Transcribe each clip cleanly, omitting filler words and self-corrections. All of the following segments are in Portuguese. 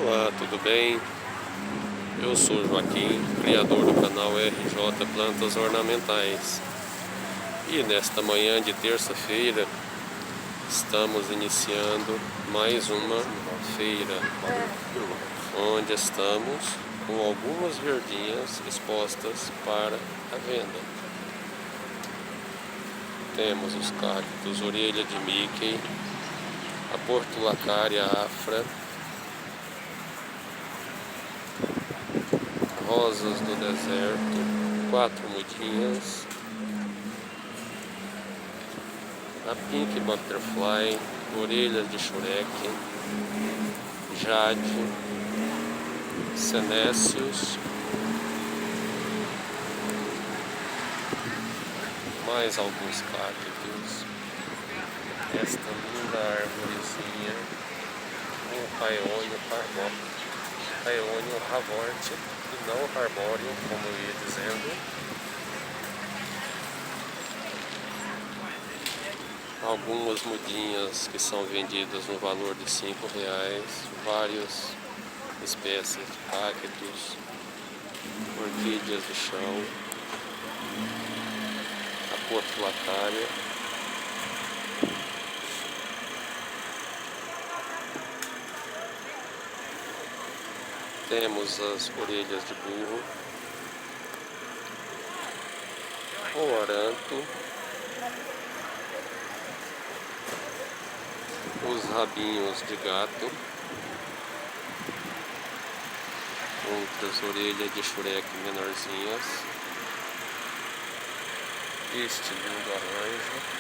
Olá, tudo bem? Eu sou o Joaquim, criador do canal RJ Plantas Ornamentais. E nesta manhã de terça-feira, estamos iniciando mais uma feira, onde estamos com algumas verdinhas expostas para a venda. Temos os cactos orelha de Mickey, a portulacária afra, rosas do deserto, 4 mudinhas, a pink butterfly, orelhas de Shrek, jade, senécios, mais alguns cactos, esta linda árvorezinha, o Paeônio Haworth, e não arbóreo, como eu ia dizendo. Algumas mudinhas que são vendidas no valor de R$5, várias espécies de cactos, orquídeas de chão, a portulacária, temos as orelhas de burro, o aranto, os rabinhos de gato, outras orelhas de Shrek menorzinhas, este lindo arranjo,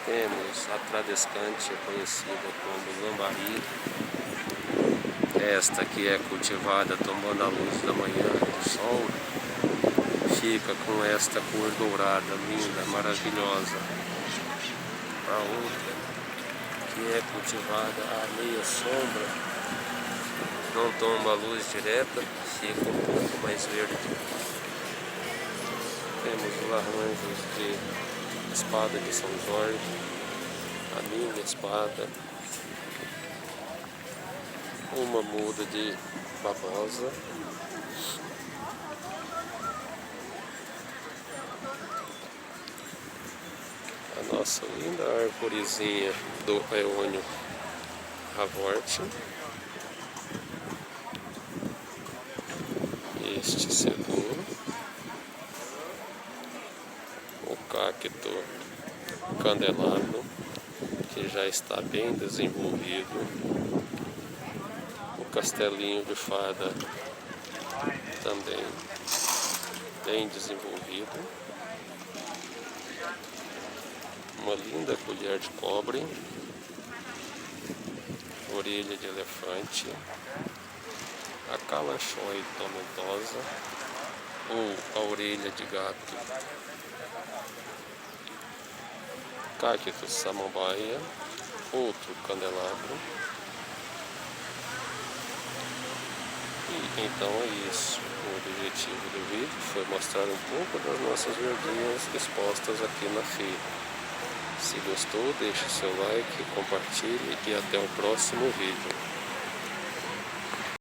temos a tradescante, conhecida como lambari. Esta que é cultivada tomando a luz da manhã do sol, fica com esta cor dourada, linda, maravilhosa. A outra, que é cultivada à meia sombra, não toma a luz direta, fica um pouco mais verde. Temos os arranjos de espada de São Jorge, a minha espada, uma muda de babosa, a nossa linda arvorezinha do Paeônio Haworth, este sedur, o cacto candelabro, que já está bem desenvolvido, o castelinho de fada também bem desenvolvido, uma linda colher de cobre, orelha de elefante, a calanchoe tomentosa ou a orelha de gato, cactus samambaia, outro candelabro. E então é isso. O objetivo do vídeo foi mostrar um pouco das nossas verdinhas expostas aqui na feira. Se gostou, deixe seu like, compartilhe e até o próximo vídeo.